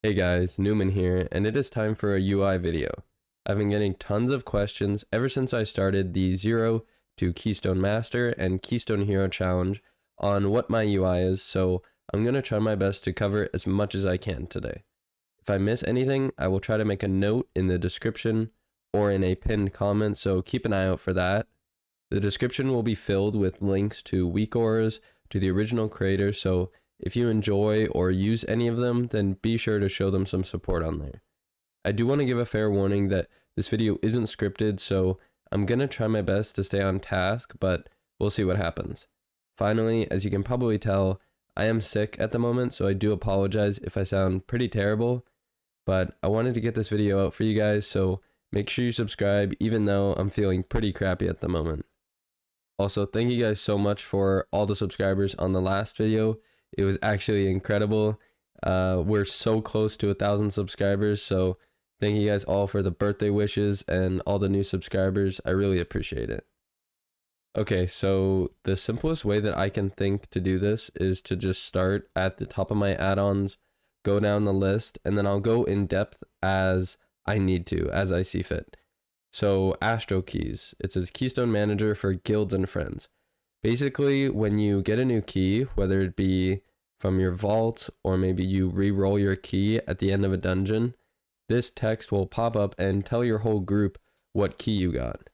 Hey guys, Newman here, and it is time for a UI video. I've been getting tons of questions ever since I started the 0 to Keystone Master and Keystone Hero Challenge on what my UI is, so I'm going to try my best to cover as much as I can today. If I miss anything, I will try to make a note in the description or in a pinned comment, so keep an eye out for that. The description will be filled with links to Weakauras, to the original creator, so if you enjoy or use any of them, then be sure to show them some support on there. I do want to give a fair warning that this video isn't scripted, so I'm going to try my best to stay on task, but we'll see what happens. Finally, as you can probably tell, I am sick at the moment, so I do apologize if I sound pretty terrible, but I wanted to get this video out for you guys, so make sure you subscribe even though I'm feeling pretty crappy at the moment. Also, thank you guys so much for all the subscribers on the last video. It was actually incredible. We're so close to 1,000 subscribers, so thank you guys all for the birthday wishes and all the new subscribers. I really appreciate it. Okay, so the simplest way that I can think to do this is to just start at the top of my add-ons, go down the list, and then I'll go in depth as I need to, as I see fit. So Astral Keys, it says Keystone Manager for guilds and friends. Basically, when you get a new key, whether it be from your vault or maybe you re-roll your key at the end of a dungeon, this text will pop up and tell your whole group what key you got.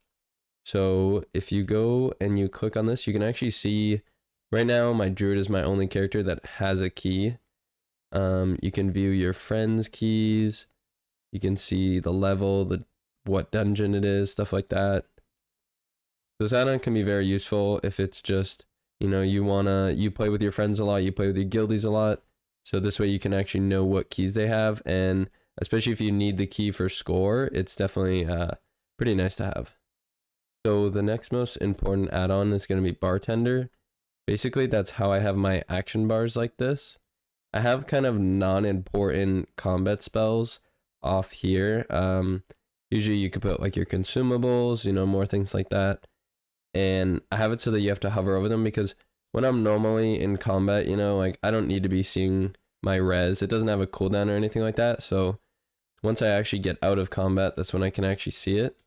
So if you go and you click on this, you can actually see, right now my druid is my only character that has a key. You can view your friends' keys, you can see the level, what dungeon it is, stuff like that. This add-on can be very useful if it's just, you play with your friends a lot, you play with your guildies a lot. So this way you can actually know what keys they have, and especially if you need the key for score, it's definitely pretty nice to have. So the next most important add-on is going to be Bartender. Basically, that's how I have my action bars like this. I have kind of non-important combat spells off here. Usually you could put like your consumables, more things like that. And I have it so that you have to hover over them, because when I'm normally in combat, I don't need to be seeing my res. It doesn't have a cooldown or anything like that. So once I actually get out of combat, that's when I can actually see it.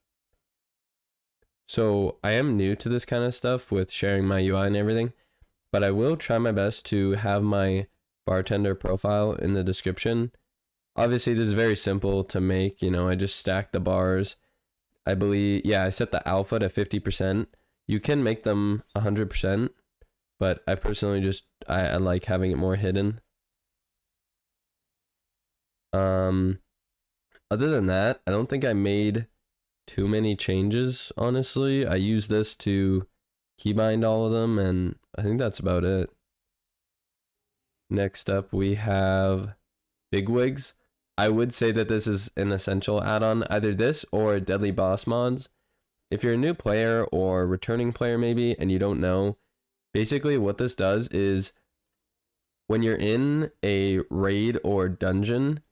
So I am new to this kind of stuff with sharing my UI and everything, but I will try my best to have my bartender profile in the description. Obviously, this is very simple to make. I just stack the bars. I believe, I set the alpha to 50%. You can make them 100%, but I personally I like having it more hidden. Other than that, I don't think I made too many changes, honestly. I use this to keybind all of them, and I think that's about it. Next up, we have BigWigs. I would say that this is an essential add-on, either this or Deadly Boss mods. If you're a new player or returning player maybe and you don't know, basically what this does is when you're in a raid or dungeon,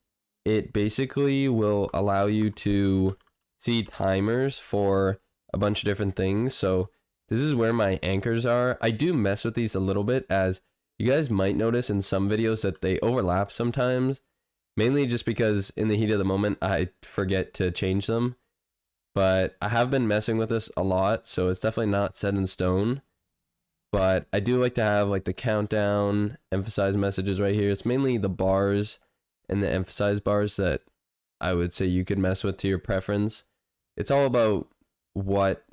it basically will allow you to see timers for a bunch of different things. So this is where my anchors are. I do mess with these a little bit, as you guys might notice in some videos that they overlap sometimes. Mainly just because in the heat of the moment, I forget to change them. But I have been messing with this a lot, so it's definitely not set in stone. But I do like to have like the countdown, emphasize messages right here. It's mainly the bars and the emphasize bars that I would say you could mess with to your preference. It's all about what,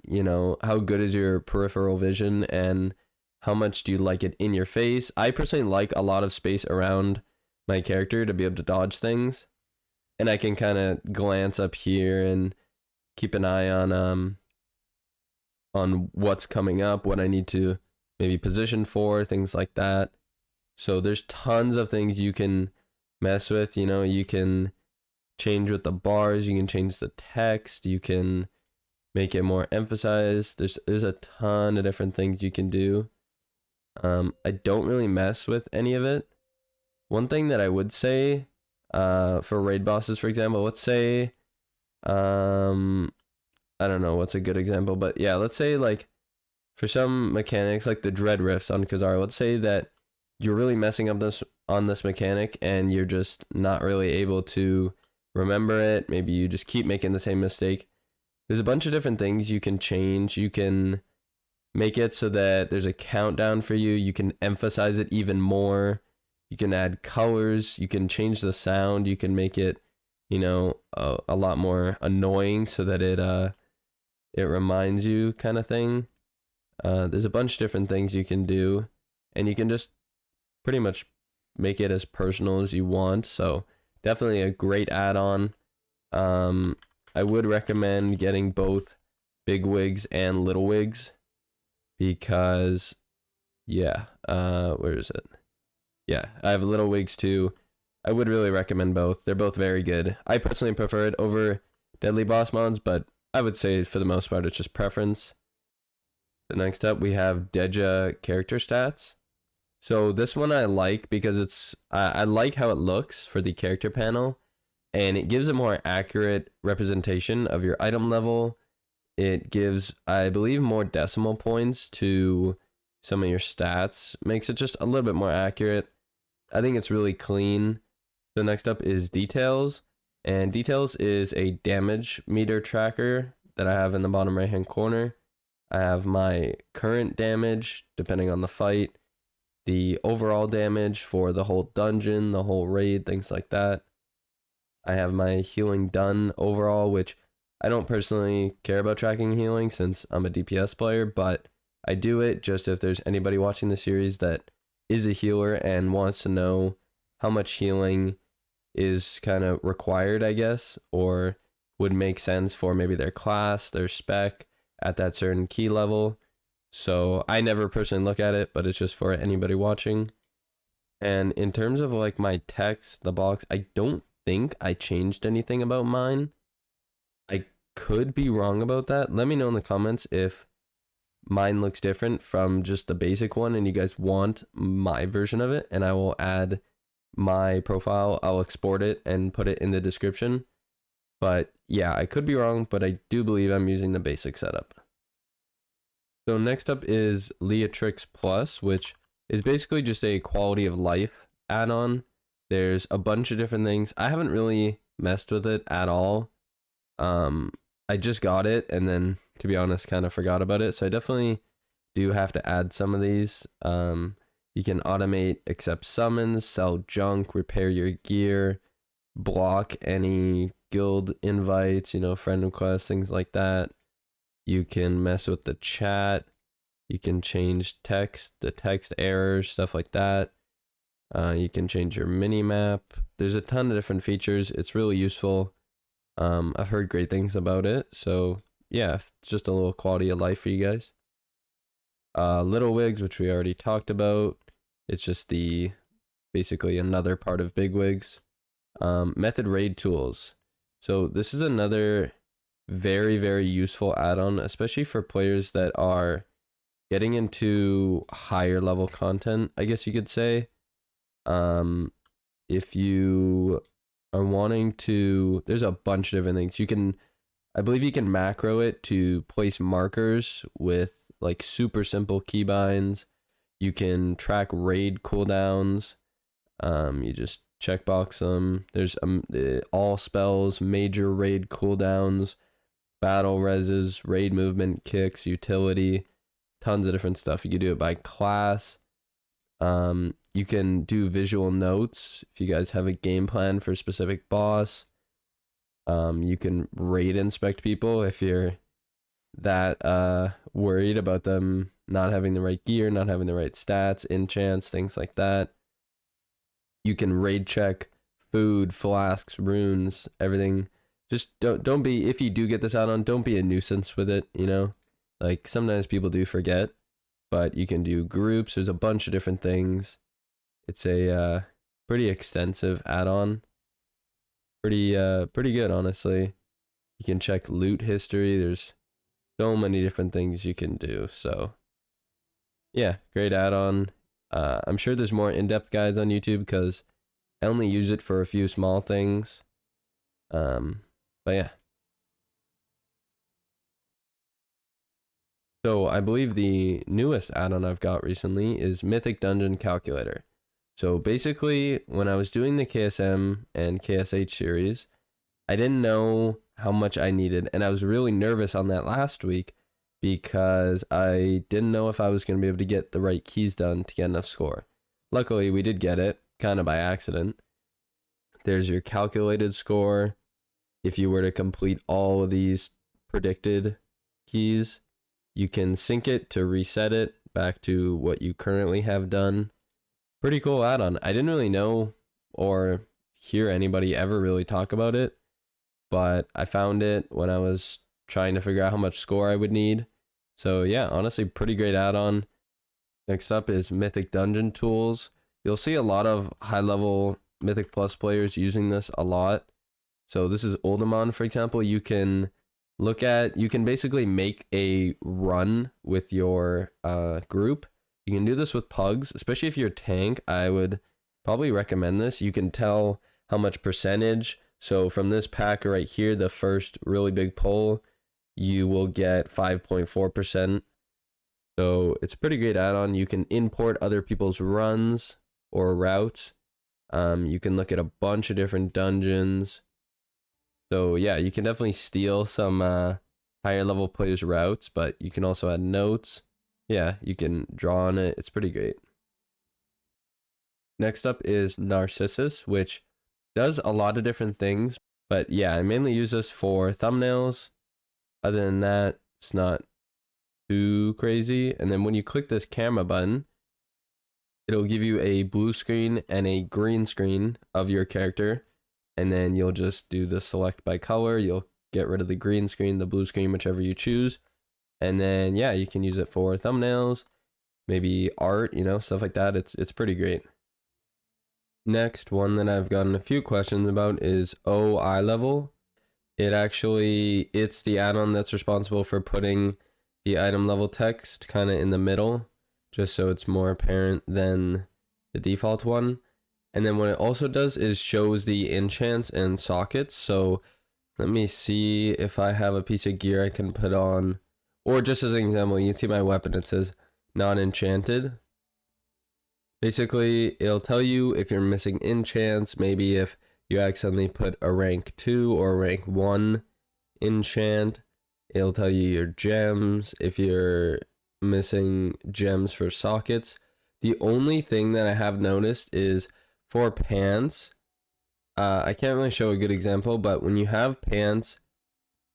how good is your peripheral vision and how much do you like it in your face. I personally like a lot of space around my character to be able to dodge things, and I can kind of glance up here and keep an eye on what's coming up, what I need to maybe position for, things like that. So there's tons of things you can mess with. You can change with the bars, you can change the text, you can make it more emphasized. There's a ton of different things you can do. I don't really mess with any of it. One thing that I would say, for raid bosses, for example, let's say, I don't know what's a good example, but yeah, let's say like for some mechanics like the dread rifts on Kazar, let's say that you're really messing up on this mechanic and you're just not really able to remember it, maybe you just keep making the same mistake, there's a bunch of different things you can change. You can make it so that there's a countdown for you. You can emphasize it even more. You can add colors. You can change the sound. You can make it, you know, a lot more annoying so that it reminds you, kind of thing. There's a bunch of different things you can do, and you can just pretty much make it as personal as you want. So definitely a great add-on. I would recommend getting both BigWigs and LittleWigs because, yeah, where is it? Yeah, I have LittleWigs too. I would really recommend both. They're both very good. I personally prefer it over Deadly Boss mods, but I would say for the most part it's just preference. The next up we have DejaCharacterStats. So this one I like because it's I like how it looks for the character panel, and it gives a more accurate representation of your item level. It gives, I believe, more decimal points to some of your stats, makes it just a little bit more accurate. I think it's really clean. So next up is Details, and Details is a damage meter tracker that I have in the bottom right hand corner. I have my current damage depending on the fight, the overall damage for the whole dungeon, the whole raid, things like that. I have my healing done overall, which I don't personally care about tracking healing since I'm a DPS player, but I do it just if there's anybody watching the series that is a healer and wants to know how much healing is kind of required, I guess, or would make sense for maybe their class, their spec at that certain key level. So I never personally look at it, but it's just for anybody watching. And in terms of like my text, the box, I don't think I changed anything about mine. I could be wrong about that. Let me know in the comments if mine looks different from just the basic one and you guys want my version of it, and I will add my profile. I'll export it and put it in the description. But yeah, I could be wrong, but I do believe I'm using the basic setup. So next up is Leatrix Plus, which is basically just a quality of life add-on. There's a bunch of different things. I haven't really messed with it at all. I just got it and then, to be honest, kind of forgot about it. So I definitely do have to add some of these. You can automate accept summons, sell junk, repair your gear, block any guild invites, you know, friend requests, things like that. You can mess with the chat. You can change text, the text errors, stuff like that. You can change your mini map. There's a ton of different features. It's really useful. I've heard great things about it. So yeah, it's just a little quality of life for you guys. LittleWigs, which we already talked about. It's just basically another part of BigWigs. Method raid tools. So this is another very, very useful add-on, especially for players that are getting into higher level content, I guess you could say. If you are wanting to, there's a bunch of different things. You can, I believe you can macro it to place markers with like super simple keybinds. You can track raid cooldowns. You just checkbox them. There's all spells, major raid cooldowns, battle reses, raid movement, kicks, utility, tons of different stuff. You can do it by class. You can do visual notes if you guys have a game plan for a specific boss. You can raid inspect people if you're that worried about them not having the right gear, not having the right stats, enchants, things like that. You can raid check food, flasks, runes, everything. Just don't be, if you do get this add-on, don't be a nuisance with it, you know? Like sometimes people do forget, but you can do groups. There's a bunch of different things. It's a pretty extensive add-on. Pretty good, honestly. You can check loot history. There's so many different things you can do. So yeah, great add-on. I'm sure there's more in-depth guides on YouTube because I only use it for a few small things. But yeah. So I believe the newest add-on I've got recently is Mythic Dungeon Calculator. So basically, when I was doing the KSM and KSH series, I didn't know how much I needed, and I was really nervous on that last week because I didn't know if I was going to be able to get the right keys done to get enough score. Luckily, we did get it, kind of by accident. There's your calculated score. If you were to complete all of these predicted keys, you can sync it to reset it back to what you currently have done. Pretty cool add-on. I didn't really know or hear anybody ever really talk about it, but I found it when I was trying to figure out how much score I would need. So yeah, honestly, pretty great add-on. Next up is Mythic Dungeon Tools. You'll see a lot of high-level Mythic Plus players using this a lot. So this is Oldemon, for example. You can basically make a run with your group. You can do this with pugs, especially if you're a tank. I would probably recommend this. You can tell how much percentage. So from this pack right here, the first really big pull, you will get 5.4%. So it's a pretty great add-on. You can import other people's runs or routes. You can look at a bunch of different dungeons. So yeah, you can definitely steal some higher level players' routes, but you can also add notes. Yeah, you can draw on it. It's pretty great. Next up is Narcissus, which does a lot of different things. But yeah, I mainly use this for thumbnails. Other than that, it's not too crazy. And then when you click this camera button, it'll give you a blue screen and a green screen of your character. And then you'll just do the select by color. You'll get rid of the green screen, the blue screen, whichever you choose. And then, yeah, you can use it for thumbnails, maybe art, you know, stuff like that. It's pretty great. Next one that I've gotten a few questions about is OiLVL. It's the add-on that's responsible for putting the item level text kind of in the middle, just so it's more apparent than the default one. And then what it also does is shows the enchants and sockets. So let me see if I have a piece of gear I can put on. Or just as an example, you can see my weapon, it says not enchanted. Basically, it'll tell you if you're missing enchants, maybe if you accidentally put a rank 2 or rank 1 enchant. It'll tell you your gems, if you're missing gems for sockets. The only thing that I have noticed is for pants, I can't really show a good example, but when you have pants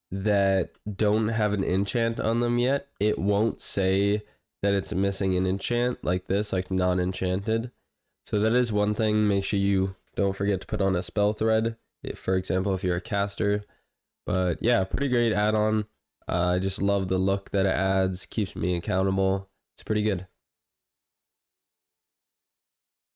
that don't have an enchant on them yet, it won't say that it's missing an enchant like this, like non-enchanted. So that is one thing. Make sure you don't forget to put on a spell thread, for example, if you're a caster. But yeah, pretty great add-on. I just love the look that it adds, keeps me accountable. It's pretty good.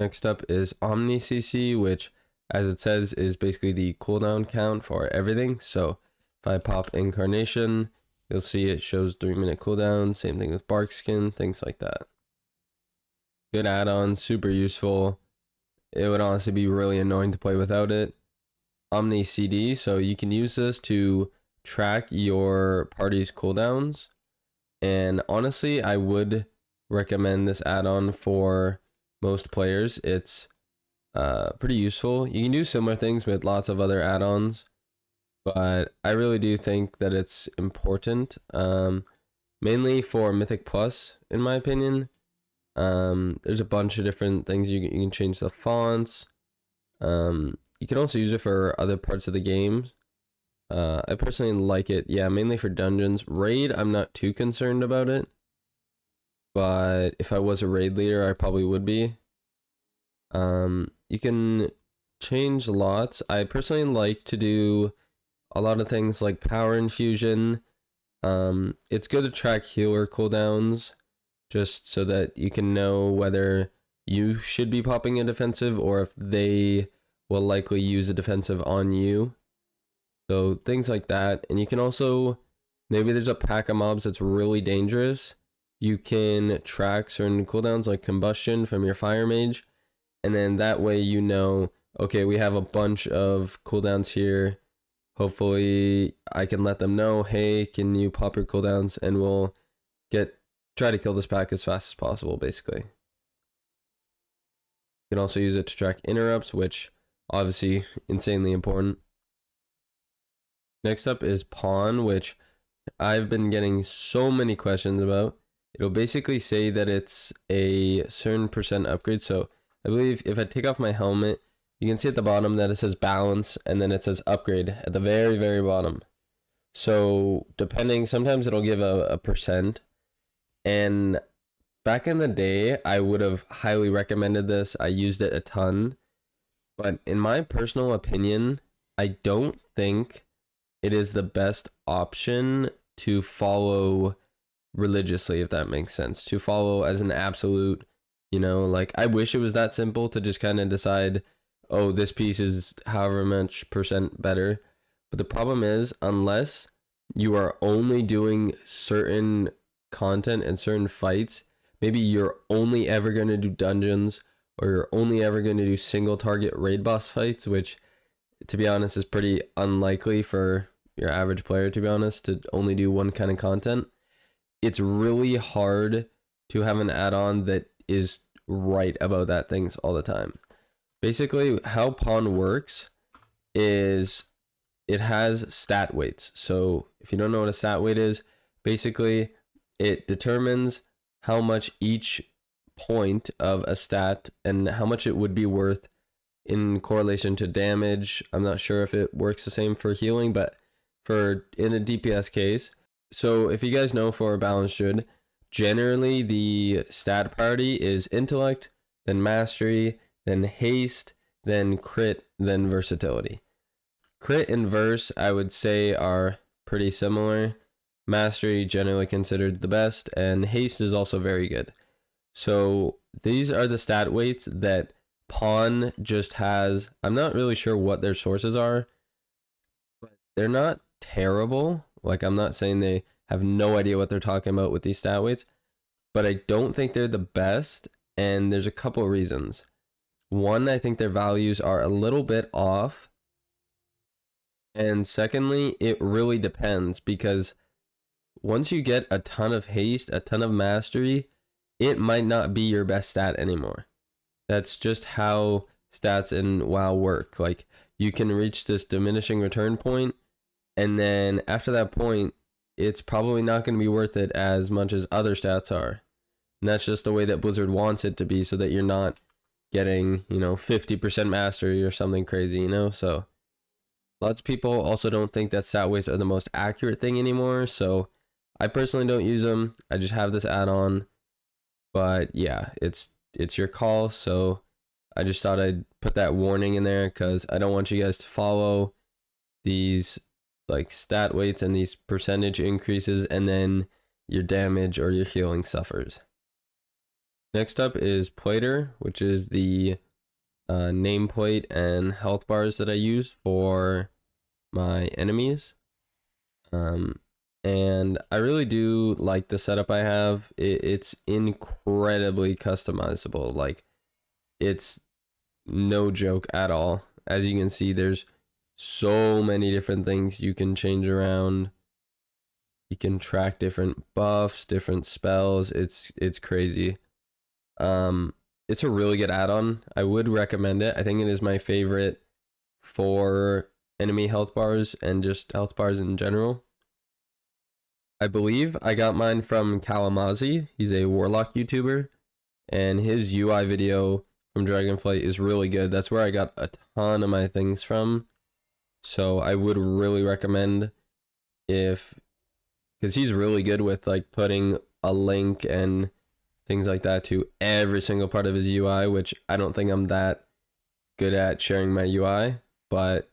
Next up is OmniCC, which, as it says, is basically the cooldown count for everything. So if I pop Incarnation, you'll see it shows 3-minute cooldown. Same thing with Bark Skin, things like that. Good add-on, super useful. It would honestly be really annoying to play without it. OmniCD, so you can use this to track your party's cooldowns. And honestly, I would recommend this add-on for most players. It's pretty useful. You can do similar things with lots of other add-ons, but I really do think that it's important, mainly for Mythic Plus, in my opinion. There's a bunch of different things. You can change the fonts. You can also use it for other parts of the games. I personally like it, yeah, mainly for dungeons. Raid, I'm not too concerned about it, but if I was a raid leader, I probably would be. You can change lots. I personally like to do a lot of things like power infusion. It's good to track healer cooldowns, just so that you can know whether you should be popping a defensive or if they will likely use a defensive on you. So things like that. And you can also, maybe there's a pack of mobs that's really dangerous. You can track certain cooldowns like combustion from your fire mage. And then that way you know, okay, we have a bunch of cooldowns here. Hopefully I can let them know, hey, can you pop your cooldowns, and we'll try to kill this pack as fast as possible, basically. You can also use it to track interrupts, which obviously insanely important. Next up is pawn, which I've been getting so many questions about. It'll basically say that it's a certain percent upgrade. So I believe if I take off my helmet, you can see at the bottom that it says balance, and then it says upgrade at the very, very bottom. So depending, sometimes it'll give a percent. And back in the day, I would have highly recommended this. I used it a ton. But in my personal opinion, I don't think it is the best option to follow religiously, if that makes sense. To follow as an absolute, like I wish it was that simple to just kind of decide, oh, this piece is however much percent better. But the problem is, unless you are only doing certain content and certain fights, maybe you're only ever going to do dungeons, or you're only ever going to do single target raid boss fights, which to be honest is pretty unlikely for your average player, to be honest, to only do one kind of content. It's really hard to have an add-on that is right about that things all the time. Basically, how pawn works is it has stat weights. So if you don't know what a stat weight is, basically it determines how much each point of a stat and how much it would be worth in correlation to damage. I'm not sure if it works the same for healing, but in a DPS case. So if you guys know, for a balanced Druid, generally the stat priority is intellect, then mastery, then haste, then crit, then versatility. Crit and verse, I would say, are pretty similar. Mastery generally considered the best, and haste is also very good. So these are the stat weights that pawn just has. I'm not really sure what their sources are, but they're not terrible. Like, I'm not saying they have no idea what they're talking about with these stat weights, but I don't think they're the best, and there's a couple of reasons. One, I think their values are a little bit off, and secondly, it really depends, because once you get a ton of haste, a ton of mastery, it might not be your best stat anymore. That's just how stats in WoW work. Like, you can reach this diminishing return point, and then after that point, it's probably not going to be worth it as much as other stats are. And that's just the way that Blizzard wants it to be, so that you're not getting, 50% mastery or something crazy, So lots of people also don't think that stat weights are the most accurate thing anymore. So I personally don't use them. I just have this add-on. But yeah, it's your call. So I just thought I'd put that warning in there, because I don't want you guys to follow these like stat weights and these percentage increases, and then your damage or your healing suffers. Next up is Plater, which is the nameplate and health bars that I use for my enemies. And I really do like the setup I have. It's incredibly customizable. Like, it's no joke at all. As you can see, there's so many different things you can change around. You can track different buffs, different spells. It's crazy. It's a really good add-on. I would recommend it. I think it is my favorite for enemy health bars and just health bars in general. I believe I got mine from Kalamazi. He's a Warlock YouTuber, and his UI video from Dragonflight is really good. That's where I got a ton of my things from. So I would really recommend, because he's really good with like putting a link and things like that to every single part of his UI, which I don't think I'm that good at sharing my UI, but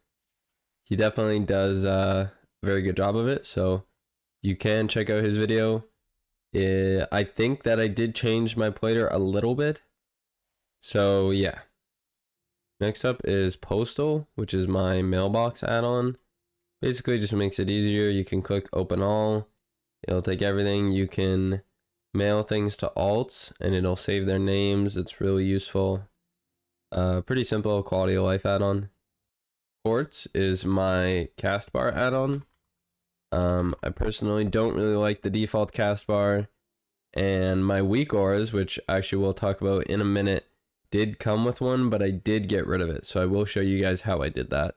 he definitely does a very good job of it. So you can check out his video. I think that I did change my plater a little bit. So yeah. Next up is Postal, which is my mailbox add-on. Basically just makes it easier. You can click open all. It'll take everything. You can mail things to alts and it'll save their names. It's really useful. Pretty simple quality of life add-on. Quartz is my cast bar add-on. I personally don't really like the default cast bar, and my Weakauras, which actually we'll talk about in a minute, did come with one, but I did get rid of it. So I will show you guys how I did that.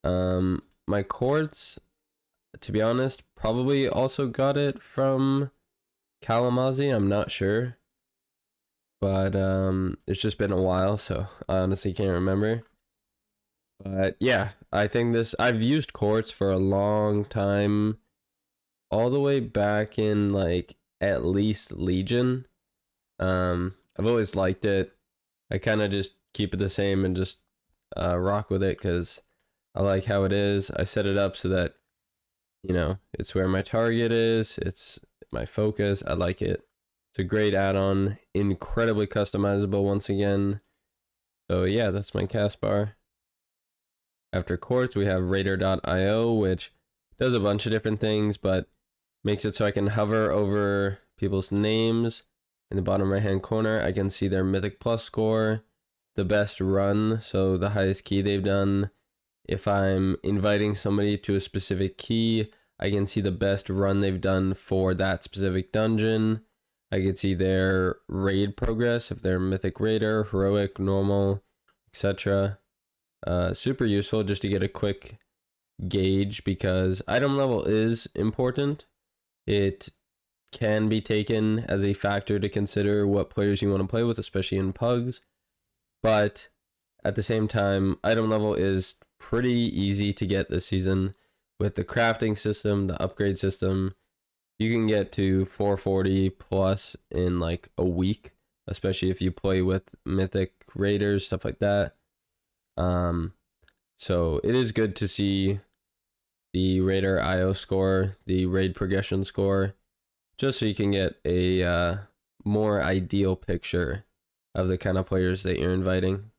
My Quartz, to be honest, probably also got it from Kalamazoo. I'm not sure. But it's just been a while, so I honestly can't remember. But yeah, I think I've used Quartz for a long time, all the way back in like at least Legion. I've always liked it. I kind of just keep it the same and just rock with it because I like how it is. I set it up so that, you know, it's where my target is. It's my focus. I like it. It's a great add-on, incredibly customizable once again. So yeah, that's my cast bar. After Quartz, we have Radar.io, which does a bunch of different things, but makes it so I can hover over people's names. In the bottom right-hand corner, I can see their Mythic Plus score, the best run, so the highest key they've done. If I'm inviting somebody to a specific key, I can see the best run they've done for that specific dungeon. I can see their raid progress, if they're Mythic Raider, Heroic, Normal, etc. Super useful just to get a quick gauge because item level is important. It can be taken as a factor to consider what players you want to play with, especially in pugs. But at the same time, item level is pretty easy to get this season with the crafting system, the upgrade system. You can get to 440 plus in like a week, especially if you play with Mythic Raiders, stuff like that. So it is good to see the Raider IO score, the raid progression score, just so you can get a more ideal picture of the kind of players that you're inviting.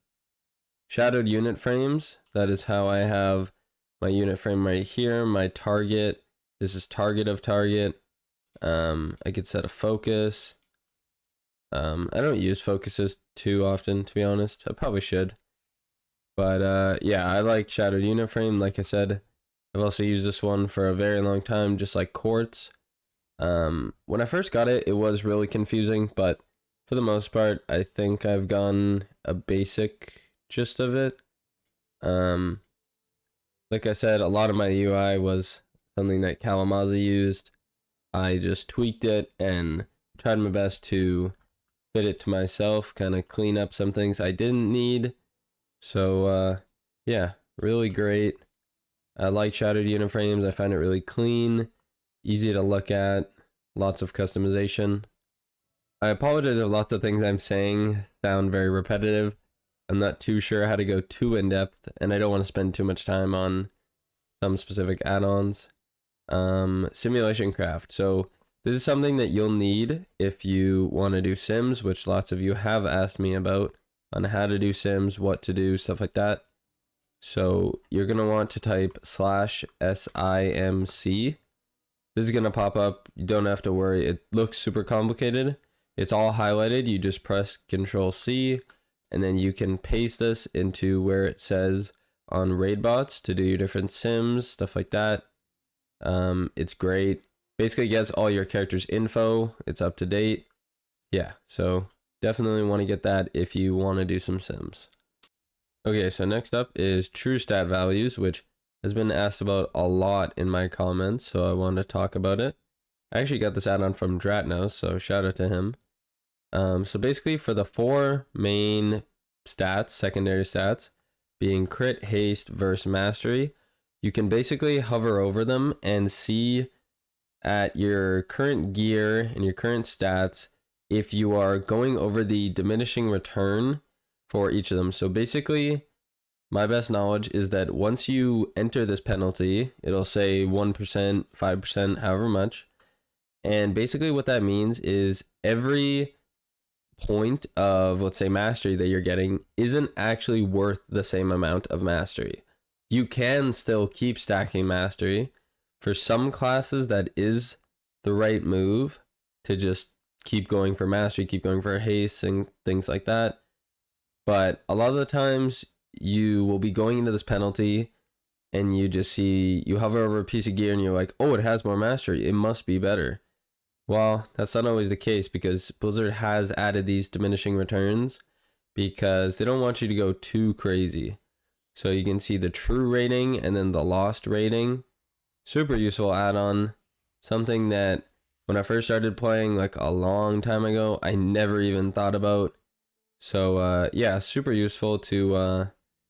Shadowed unit frames, that is how I have my unit frame right here, my target. This is target of target. I could set a focus. I don't use focuses too often, to be honest. I probably should. But yeah, I like Shadowed Unit Frame. Like I said, I've also used this one for a very long time, just like Quartz. When I first got it, it was really confusing, but for the most part, I think I've gotten a basic gist of it. Like I said, a lot of my UI was something that Kalamazoo used. I just tweaked it and tried my best to fit it to myself, kind of clean up some things I didn't need. So yeah, really great. I like Shadowed Unit Frames. I find it really clean, easy to look at, lots of customization. I apologize if lots of things I'm saying sound very repetitive. I'm not too sure how to go too in-depth, and I don't want to spend too much time on some specific add-ons. Simulationcraft. So this is something that you'll need if you want to do Sims, which lots of you have asked me about on how to do Sims, what to do, stuff like that. So you're going to want to type /SIMC. This is going to pop up. You don't have to worry. It looks super complicated. It's all highlighted. You just press Control-C, and then you can paste this into where it says on Raidbots to do your different Sims, stuff like that. It's great. Basically gets all your characters' info. It's up to date. Yeah, so definitely want to get that if you want to do some Sims. Okay, so next up is true stat values, which has been asked about a lot in my comments, so I wanted to talk about it. I actually got this add-on from Dratnos, so shout out to him. So basically for the 4 main stats, secondary stats, being crit, haste, verse, mastery, you can basically hover over them and see at your current gear and your current stats if you are going over the diminishing return for each of them. So basically, my best knowledge is that once you enter this penalty, it'll say 1%, 5%, however much. And basically what that means is every point of, let's say, mastery that you're getting isn't actually worth the same amount of mastery. You can still keep stacking mastery. For some classes, that is the right move to just keep going for mastery, keep going for haste and things like that. But a lot of the times you will be going into this penalty and you just see, you hover over a piece of gear and you're like, oh, it has more mastery. It must be better. Well, that's not always the case because Blizzard has added these diminishing returns. because they don't want you to go too crazy. So you can see the true rating and then the lost rating. Super useful add-on. Something that when I first started playing like a long time ago, I never even thought about. So yeah, super useful to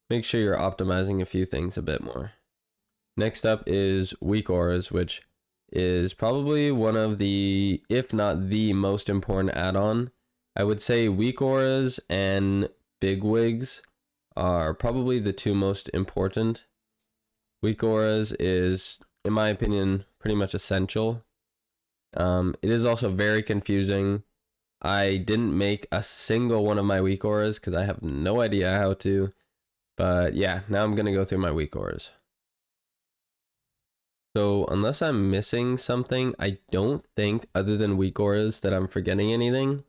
make sure you're optimizing a few things a bit more. Next up is Weakauras, which is probably one of the, if not the most important add-on. I would say Weakauras and BigWigs are probably the two most important. Weakauras is, in my opinion, pretty much essential. It is also very confusing. I didn't make a single one of my Weakauras because I have no idea how to. But yeah, now I'm going to go through my Weakauras. So unless I'm missing something, I don't think other than Weakauras that I'm forgetting anything.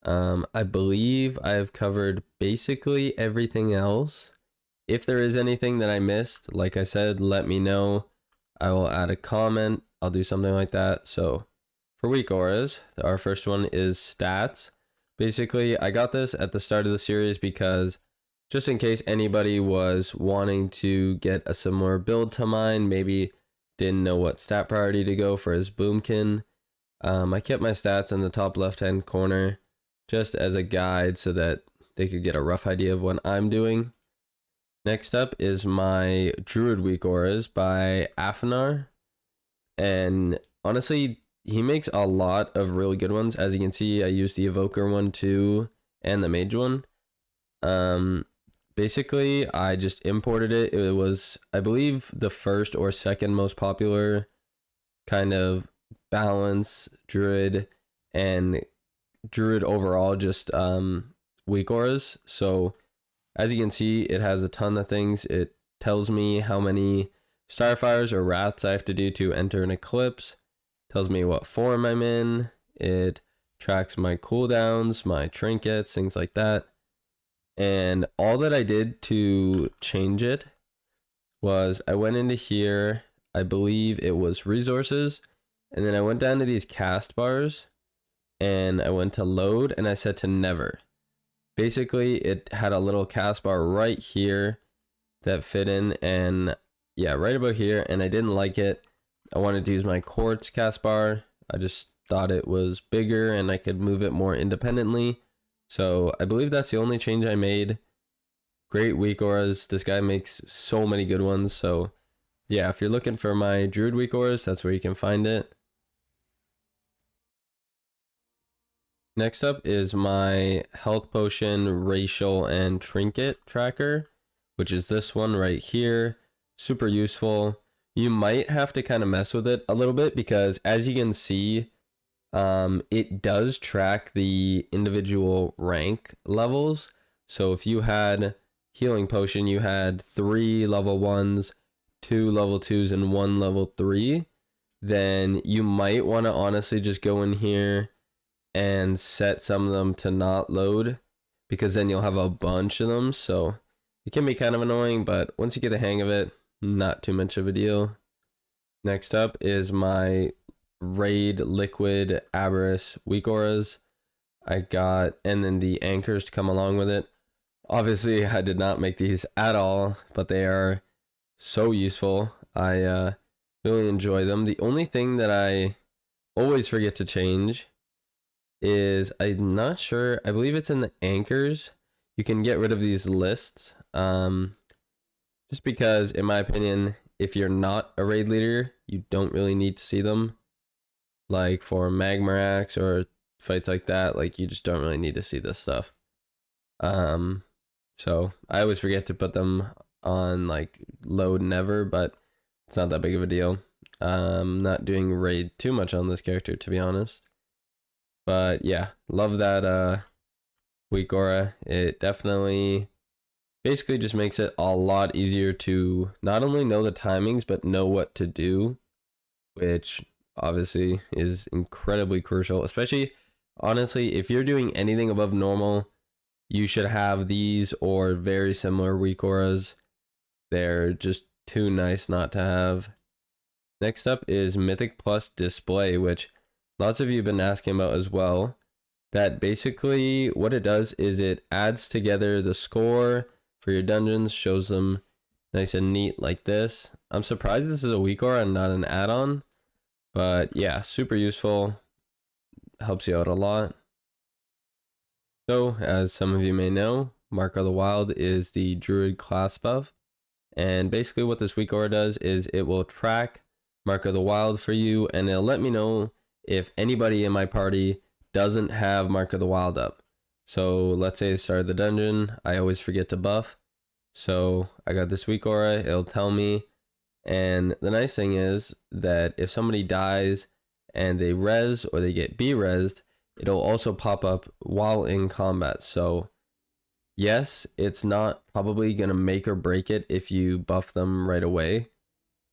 I believe I've covered basically everything else. If there is anything that I missed, like I said, let me know. I will add a comment. I'll do something like that. So for Weakauras, our first one is stats. Basically, I got this at the start of the series because just in case anybody was wanting to get a similar build to mine, maybe didn't know what stat priority to go for his boomkin. I kept my stats in the top left-hand corner just as a guide so that they could get a rough idea of what I'm doing. Next up is my Druid Weakauras by Affixes. And honestly, he makes a lot of really good ones. As you can see, I used the Evoker one too and the Mage one. Basically, I just imported it. It was, I believe, the first or second most popular kind of balance Druid and Druid overall, just Weakauras. So as you can see, it has a ton of things. It tells me how many Starfires or Wraths I have to do to enter an Eclipse. Tells me what form I'm in. It tracks my cooldowns, my trinkets, things like that. And all that I did to change it was I went into here, I believe it was resources, and then I went down to these cast bars and I went to load and I set to never. Basically, it had a little cast bar right here that fit in, and yeah, right about here, and I didn't like it. I wanted to use my Quartz cast bar. I just thought it was bigger and I could move it more independently. So I believe that's the only change I made. Great Weakauras. This guy makes so many good ones. So yeah, if you're looking for my Druid Weakauras, that's where you can find it. Next up is my health potion, racial, and trinket tracker, which is this one right here. Super useful. You might have to kind of mess with it a little bit because as you can see, it does track the individual rank levels. So if you had healing potion, you had 3 level 1s, 2 level 2s, and 1 level 3, then you might want to honestly just go in here and set some of them to not load, because then you'll have a bunch of them. So it can be kind of annoying, but once you get the hang of it, not too much of a deal. Next up is my Raid Liquid Aberrus Weakauras. I got, and then the anchors to come along with it. Obviously, I did not make these at all, but they are so useful. I really enjoy them. The only thing that I always forget to change is, I'm not sure, I believe it's in the anchors. You can get rid of these lists. Just because, in my opinion, if you're not a raid leader, you don't really need to see them. Like for Magmarax or fights like that, like you just don't really need to see this stuff. So I always forget to put them on like load never, but it's not that big of a deal. Not doing raid too much on this character, to be honest. But yeah, love that Weakaura. It definitely basically just makes it a lot easier to not only know the timings, but know what to do, which obviously is incredibly crucial. Especially, honestly, if you're doing anything above normal, you should have these or very similar Weakauras. They're just too nice not to have. Next up is Mythic Plus Display, which lots of you have been asking about as well. that basically what it does is it adds together the score for your dungeons, shows them nice and neat like this. I'm surprised this is a Weakauras and not an add-on, but yeah, super useful, helps you out a lot. So as some of you may know, Mark of the Wild is the Druid class buff, and basically what this Weakauras does is it will track Mark of the Wild for you, and it'll let me know if anybody in my party doesn't have Mark of the Wild up. So let's say I started the dungeon, I always forget to buff. So I got this Weakauras, it'll tell me. And the nice thing is that if somebody dies and they res or they get B-resed, it'll also pop up while in combat. So yes, it's not probably going to make or break it if you buff them right away.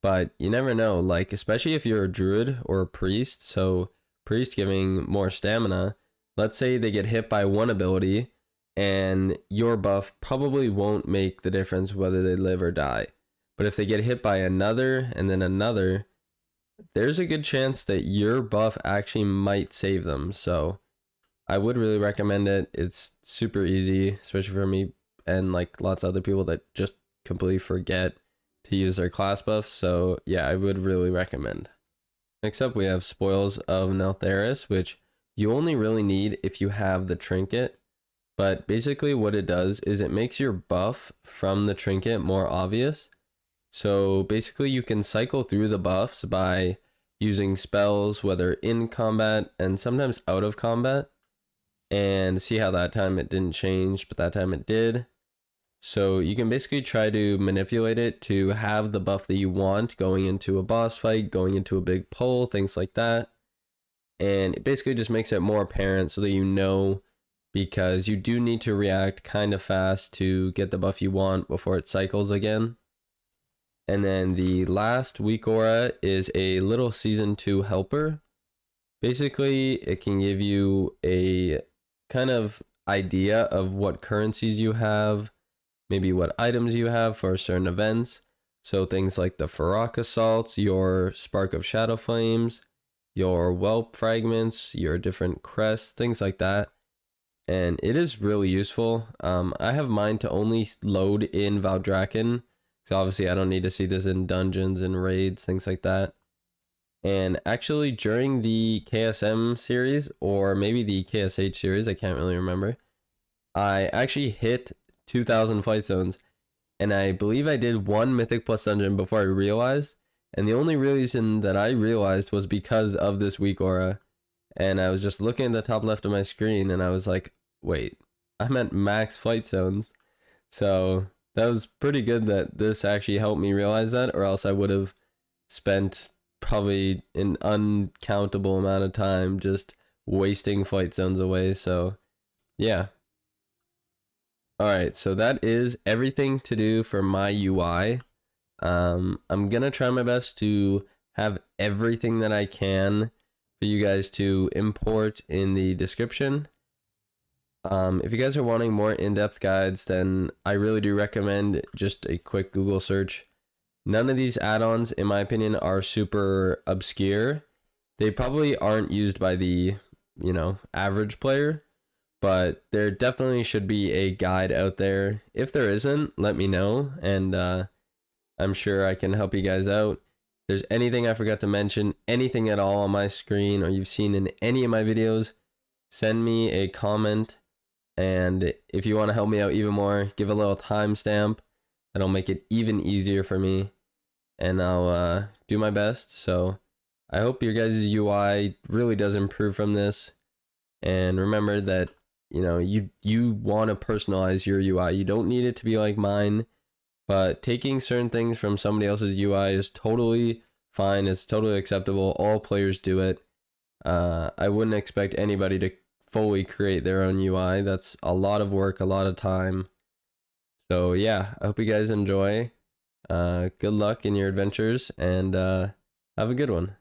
But you never know, like especially if you're a druid or a priest. So priest giving more stamina, let's say they get hit by one ability and your buff probably won't make the difference whether they live or die. But if they get hit by another and then another, there's a good chance that your buff actually might save them. So I would really recommend it. It's super easy, especially for me and like lots of other people that just completely forget to use their class buffs. So yeah, I would really recommend. Next up, we have Spoils of Neltharis, which you only really need if you have the trinket. But basically what it does is it makes your buff from the trinket more obvious. So basically you can cycle through the buffs by using spells, whether in combat and sometimes out of combat, and see how that time it didn't change, but that time it did. So you can basically try to manipulate it to have the buff that you want going into a boss fight, going into a big pull, things like that. And it basically just makes it more apparent so that you know, because you do need to react kind of fast to get the buff you want before it cycles again. And then the last Weakauras is a little season 2 helper. Basically, it can give you a kind of idea of what currencies you have, maybe what items you have for certain events. So things like the Feroc Assaults, your Spark of Shadow Flames, your Whelp Fragments, your different crests, things like that. And it is really useful. I have mine to only load in Valdrakken, so obviously I don't need to see this in dungeons and raids, things like that. And actually during the KSM series, or maybe the KSH series, I can't really remember, I actually hit 2,000 fight zones, and I believe I did one Mythic Plus dungeon before I realized, and the only reason that I realized was because of this Weakauras. And I was just looking at the top left of my screen and I was like, wait, I'm at max fight zones. So that was pretty good that this actually helped me realize that, or else I would have spent probably an uncountable amount of time just wasting fight zones away. So yeah. Alright, so that is everything to do for my UI. I'm gonna try my best to have everything that I can for you guys to import in the description. If you guys are wanting more in-depth guides, then I really do recommend just a quick Google search. None of these add-ons, in my opinion, are super obscure. They probably aren't used by the, average player, but there definitely should be a guide out there. If there isn't, let me know, and I'm sure I can help you guys out. If there's anything I forgot to mention, anything at all on my screen, or you've seen in any of my videos, send me a comment. And if you want to help me out even more, give a little timestamp. That'll make it even easier for me, and I'll do my best. So I hope your guys' UI really does improve from this. And remember that you want to personalize your UI. You don't need it to be like mine, but taking certain things from somebody else's UI is totally fine. It's totally acceptable. All players do it. I wouldn't expect anybody to fully create their own UI. That's a lot of work, a lot of time. So yeah, I hope you guys enjoy. Good luck in your adventures, and have a good one.